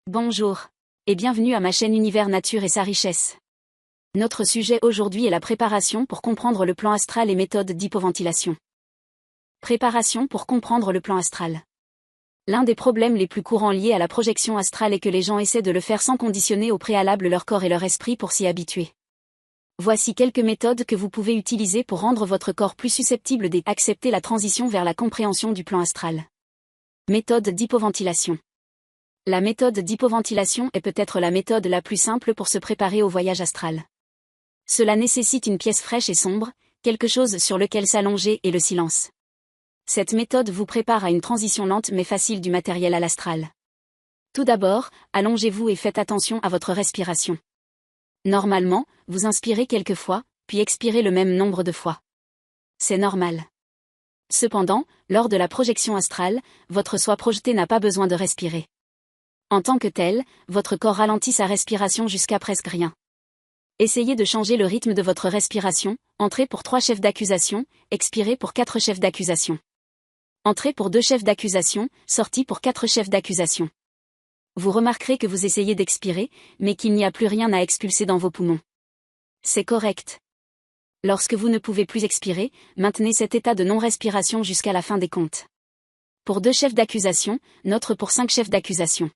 Bonjour. Et bienvenue à ma chaîne Univers Nature et sa richesse. Notre sujet aujourd'hui est la préparation pour comprendre le plan astral et méthode d'hypoventilation. Préparation pour comprendre le plan astral. L'un des problèmes les plus courants liés à la projection astrale est que les gens essaient de le faire sans conditionner au préalable leur corps et leur esprit pour s'y habituer. Voici quelques méthodes que vous pouvez utiliser pour rendre votre corps plus susceptible d'accepter la transition vers la compréhension du plan astral. Méthode d'hypoventilation. La méthode d'hypoventilation est peut-être la méthode la plus simple pour se préparer au voyage astral. Cela nécessite une pièce fraîche et sombre, quelque chose sur lequel s'allonger et le silence. Cette méthode vous prépare à une transition lente mais facile du matériel à l'astral. Tout d'abord, allongez-vous et faites attention à votre respiration. Normalement, vous inspirez quelques fois, puis expirez le même nombre de fois. C'est normal. Cependant, lors de la projection astrale, votre soi projeté n'a pas besoin de respirer. En tant que tel, votre corps ralentit sa respiration jusqu'à presque rien. Essayez de changer le rythme de votre respiration, entrez pour 3 chefs d'accusation, expirez pour 4 chefs d'accusation. Entrez pour 2 chefs d'accusation, sortez pour 4 chefs d'accusation. Vous remarquerez que vous essayez d'expirer, mais qu'il n'y a plus rien à expulser dans vos poumons. C'est correct. Lorsque vous ne pouvez plus expirer, maintenez cet état de non-respiration jusqu'à la fin des comptes. Pour 2 chefs d'accusation, notre pour 5 chefs d'accusation.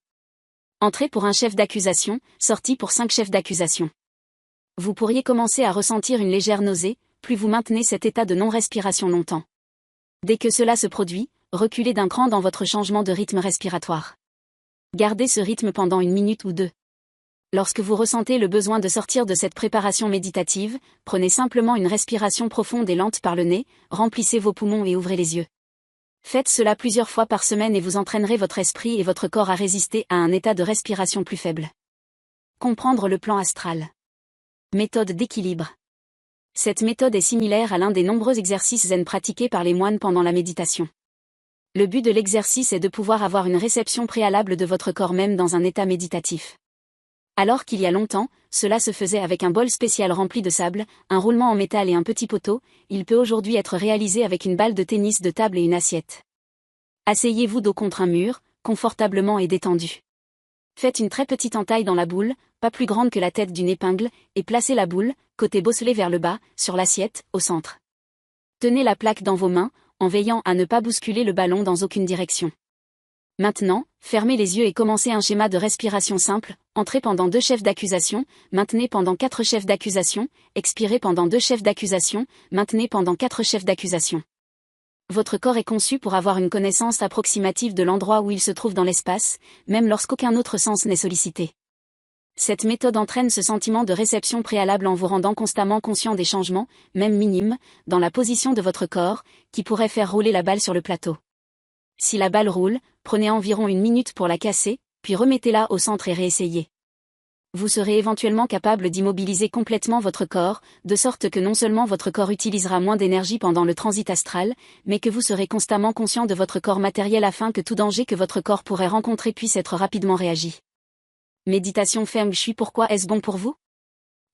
Entrez pour un chef d'accusation, sortie pour 5 chefs d'accusation. Vous pourriez commencer à ressentir une légère nausée, plus vous maintenez cet état de non-respiration longtemps. Dès que cela se produit, reculez d'un cran dans votre changement de rythme respiratoire. Gardez ce rythme pendant 1 minute ou 2. Lorsque vous ressentez le besoin de sortir de cette préparation méditative, prenez simplement une respiration profonde et lente par le nez, remplissez vos poumons et ouvrez les yeux. Faites cela plusieurs fois par semaine et vous entraînerez votre esprit et votre corps à résister à un état de respiration plus faible. Comprendre le plan astral. Méthode d'équilibre. Cette méthode est similaire à l'un des nombreux exercices zen pratiqués par les moines pendant la méditation. Le but de l'exercice est de pouvoir avoir une réception préalable de votre corps même dans un état méditatif. Alors qu'il y a longtemps, cela se faisait avec un bol spécial rempli de sable, un roulement en métal et un petit poteau, il peut aujourd'hui être réalisé avec une balle de tennis de table et une assiette. Asseyez-vous dos contre un mur, confortablement et détendu. Faites une très petite entaille dans la boule, pas plus grande que la tête d'une épingle, et placez la boule, côté bosselé vers le bas, sur l'assiette, au centre. Tenez la plaque dans vos mains, en veillant à ne pas bousculer le ballon dans aucune direction. Maintenant, fermez les yeux et commencez un schéma de respiration simple, entrez pendant 2 chefs d'accusation, maintenez pendant 4 chefs d'accusation, expirez pendant 2 chefs d'accusation, maintenez pendant 4 chefs d'accusation. Votre corps est conçu pour avoir une connaissance approximative de l'endroit où il se trouve dans l'espace, même lorsqu'aucun autre sens n'est sollicité. Cette méthode entraîne ce sentiment de réception préalable en vous rendant constamment conscient des changements, même minimes, dans la position de votre corps, qui pourrait faire rouler la balle sur le plateau. Si la balle roule, prenez environ 1 minute pour la casser, puis remettez-la au centre et réessayez. Vous serez éventuellement capable d'immobiliser complètement votre corps, de sorte que non seulement votre corps utilisera moins d'énergie pendant le transit astral, mais que vous serez constamment conscient de votre corps matériel afin que tout danger que votre corps pourrait rencontrer puisse être rapidement réagi. Méditation Feng Shui. Pourquoi est-ce bon pour vous?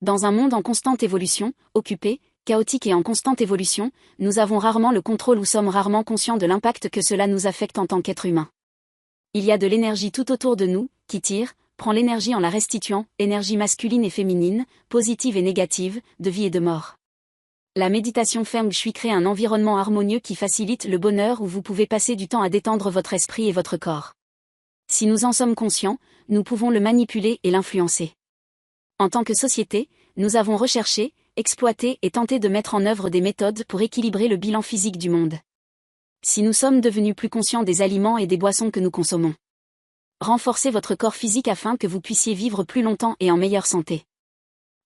Dans un monde en constante évolution, occupé, chaotique et en constante évolution, nous avons rarement le contrôle ou sommes rarement conscients de l'impact que cela nous affecte en tant qu'être humain. Il y a de l'énergie tout autour de nous, qui tire, prend l'énergie en la restituant, énergie masculine et féminine, positive et négative, de vie et de mort. La méditation Feng Shui crée un environnement harmonieux qui facilite le bonheur où vous pouvez passer du temps à détendre votre esprit et votre corps. Si nous en sommes conscients, nous pouvons le manipuler et l'influencer. En tant que société, nous avons recherché, exploité et tenté de mettre en œuvre des méthodes pour équilibrer le bilan physique du monde. Si nous sommes devenus plus conscients des aliments et des boissons que nous consommons. Renforcez votre corps physique afin que vous puissiez vivre plus longtemps et en meilleure santé.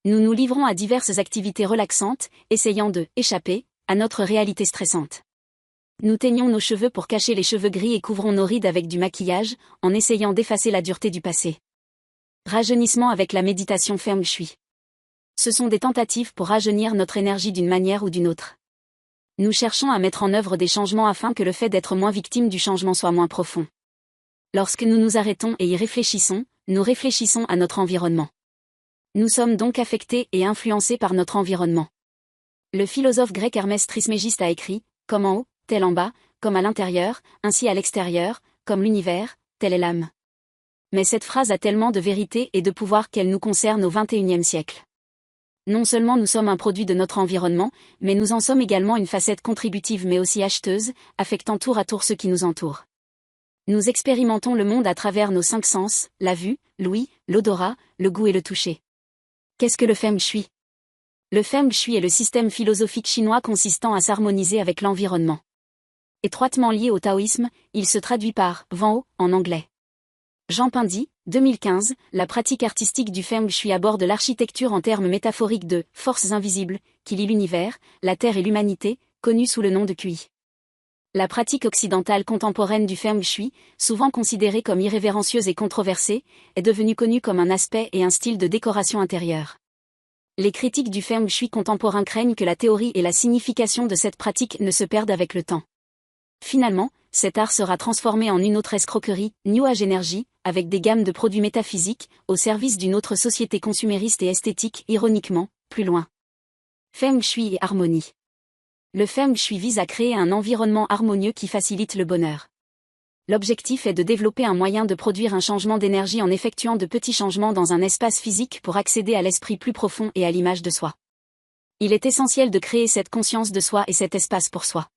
Nous nous livrons à diverses activités relaxantes, essayant de « échapper » à notre réalité stressante. Nous teignons nos cheveux pour cacher les cheveux gris et couvrons nos rides avec du maquillage, en essayant d'effacer la dureté du passé. Rajeunissement avec la méditation Feng Shui. Ce sont des tentatives pour rajeunir notre énergie d'une manière ou d'une autre. Nous cherchons à mettre en œuvre des changements afin que le fait d'être moins victime du changement soit moins profond. Lorsque nous nous arrêtons et y réfléchissons, nous réfléchissons à notre environnement. Nous sommes donc affectés et influencés par notre environnement. Le philosophe grec Hermès Trismégiste a écrit « Comme en haut, tel en bas, comme à l'intérieur, ainsi à l'extérieur, comme l'univers, telle est l'âme ». Mais cette phrase a tellement de vérité et de pouvoir qu'elle nous concerne au XXIe siècle. Non seulement nous sommes un produit de notre environnement, mais nous en sommes également une facette contributive mais aussi acheteuse, affectant tour à tour ceux qui nous entourent. Nous expérimentons le monde à travers nos 5 sens, la vue, l'ouïe, l'odorat, le goût et le toucher. Qu'est-ce que le Feng Shui? Le Feng Shui est le système philosophique chinois consistant à s'harmoniser avec l'environnement. Étroitement lié au taoïsme, il se traduit par « vent haut » en anglais. Jean Pindy, 2015, la pratique artistique du Feng Shui aborde l'architecture en termes métaphoriques de « forces invisibles » qui lient l'univers, la Terre et l'humanité, connue sous le nom de QI. La pratique occidentale contemporaine du Feng Shui, souvent considérée comme irrévérencieuse et controversée, est devenue connue comme un aspect et un style de décoration intérieure. Les critiques du Feng Shui contemporain craignent que la théorie et la signification de cette pratique ne se perdent avec le temps. Finalement, cet art sera transformé en une autre escroquerie, New Age Energy, avec des gammes de produits métaphysiques, au service d'une autre société consumériste et esthétique, ironiquement, plus loin. Feng Shui et harmonie. Le Feng Shui vise à créer un environnement harmonieux qui facilite le bonheur. L'objectif est de développer un moyen de produire un changement d'énergie en effectuant de petits changements dans un espace physique pour accéder à l'esprit plus profond et à l'image de soi. Il est essentiel de créer cette conscience de soi et cet espace pour soi.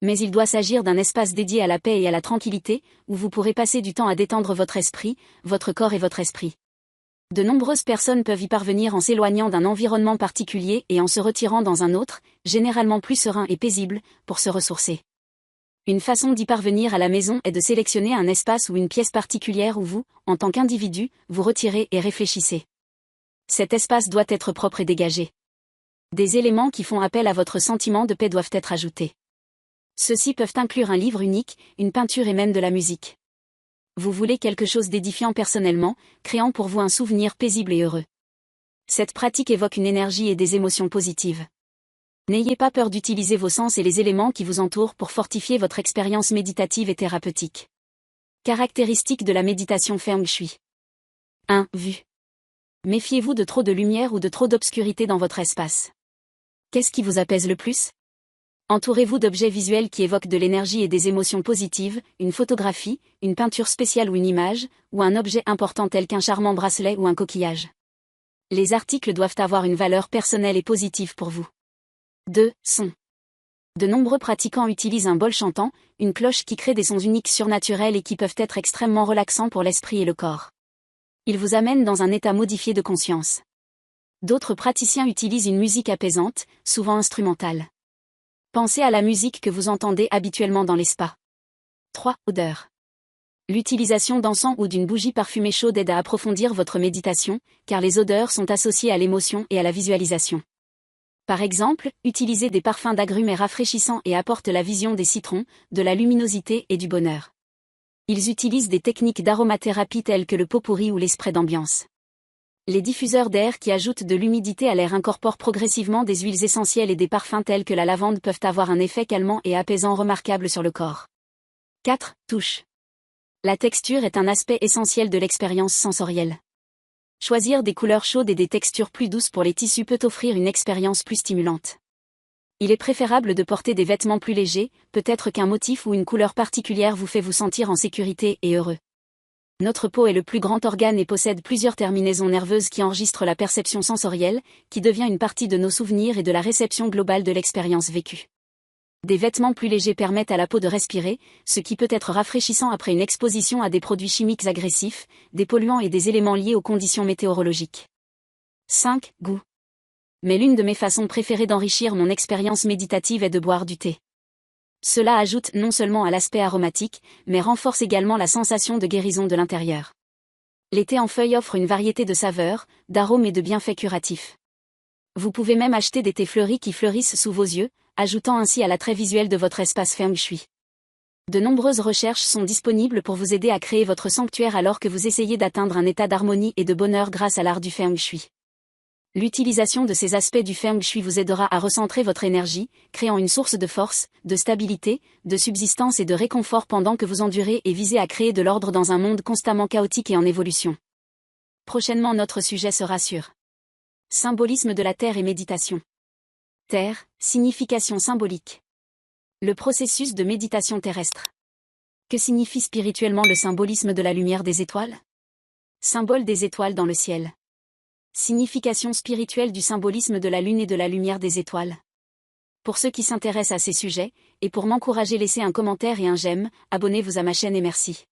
Mais il doit s'agir d'un espace dédié à la paix et à la tranquillité, où vous pourrez passer du temps à détendre votre esprit, votre corps et votre esprit. De nombreuses personnes peuvent y parvenir en s'éloignant d'un environnement particulier et en se retirant dans un autre, généralement plus serein et paisible, pour se ressourcer. Une façon d'y parvenir à la maison est de sélectionner un espace ou une pièce particulière où vous, en tant qu'individu, vous retirez et réfléchissez. Cet espace doit être propre et dégagé. Des éléments qui font appel à votre sentiment de paix doivent être ajoutés. Ceux-ci peuvent inclure un livre unique, une peinture et même de la musique. Vous voulez quelque chose d'édifiant personnellement, créant pour vous un souvenir paisible et heureux. Cette pratique évoque une énergie et des émotions positives. N'ayez pas peur d'utiliser vos sens et les éléments qui vous entourent pour fortifier votre expérience méditative et thérapeutique. Caractéristiques de la méditation Feng Shui. 1. Vue. Méfiez-vous de trop de lumière ou de trop d'obscurité dans votre espace. Qu'est-ce qui vous apaise le plus? Entourez-vous d'objets visuels qui évoquent de l'énergie et des émotions positives, une photographie, une peinture spéciale ou une image, ou un objet important tel qu'un charmant bracelet ou un coquillage. Les articles doivent avoir une valeur personnelle et positive pour vous. 2. Son. De nombreux pratiquants utilisent un bol chantant, une cloche qui crée des sons uniques surnaturels et qui peuvent être extrêmement relaxants pour l'esprit et le corps. Ils vous amènent dans un état modifié de conscience. D'autres praticiens utilisent une musique apaisante, souvent instrumentale. Pensez à la musique que vous entendez habituellement dans les spas. 3. Odeur. L'utilisation d'encens ou d'une bougie parfumée chaude aide à approfondir votre méditation, car les odeurs sont associées à l'émotion et à la visualisation. Par exemple, utilisez des parfums d'agrumes est rafraîchissant et apporte la vision des citrons, de la luminosité et du bonheur. Ils utilisent des techniques d'aromathérapie telles que le pot-pourri ou les sprays d'ambiance. Les diffuseurs d'air qui ajoutent de l'humidité à l'air incorporent progressivement des huiles essentielles et des parfums tels que la lavande peuvent avoir un effet calmant et apaisant remarquable sur le corps. 4. Touche. La texture est un aspect essentiel de l'expérience sensorielle. Choisir des couleurs chaudes et des textures plus douces pour les tissus peut offrir une expérience plus stimulante. Il est préférable de porter des vêtements plus légers, peut-être qu'un motif ou une couleur particulière vous fait vous sentir en sécurité et heureux. Notre peau est le plus grand organe et possède plusieurs terminaisons nerveuses qui enregistrent la perception sensorielle, qui devient une partie de nos souvenirs et de la réception globale de l'expérience vécue. Des vêtements plus légers permettent à la peau de respirer, ce qui peut être rafraîchissant après une exposition à des produits chimiques agressifs, des polluants et des éléments liés aux conditions météorologiques. 5. Goût. Mais l'une de mes façons préférées d'enrichir mon expérience méditative est de boire du thé. Cela ajoute non seulement à l'aspect aromatique, mais renforce également la sensation de guérison de l'intérieur. Les thés en feuilles offrent une variété de saveurs, d'arômes et de bienfaits curatifs. Vous pouvez même acheter des thés fleuris qui fleurissent sous vos yeux, ajoutant ainsi à l'attrait visuel de votre espace Feng Shui. De nombreuses recherches sont disponibles pour vous aider à créer votre sanctuaire alors que vous essayez d'atteindre un état d'harmonie et de bonheur grâce à l'art du Feng Shui. L'utilisation de ces aspects du Feng Shui vous aidera à recentrer votre énergie, créant une source de force, de stabilité, de subsistance et de réconfort pendant que vous endurez et visez à créer de l'ordre dans un monde constamment chaotique et en évolution. Prochainement notre sujet sera sur symbolisme de la Terre et méditation. Terre, signification symbolique. Le processus de méditation terrestre. Que signifie spirituellement le symbolisme de la lumière des étoiles ? Symbole des étoiles dans le ciel. Signification spirituelle du symbolisme de la lune et de la lumière des étoiles. Pour ceux qui s'intéressent à ces sujets, et pour m'encourager, laissez un commentaire et un j'aime, abonnez-vous à ma chaîne et merci.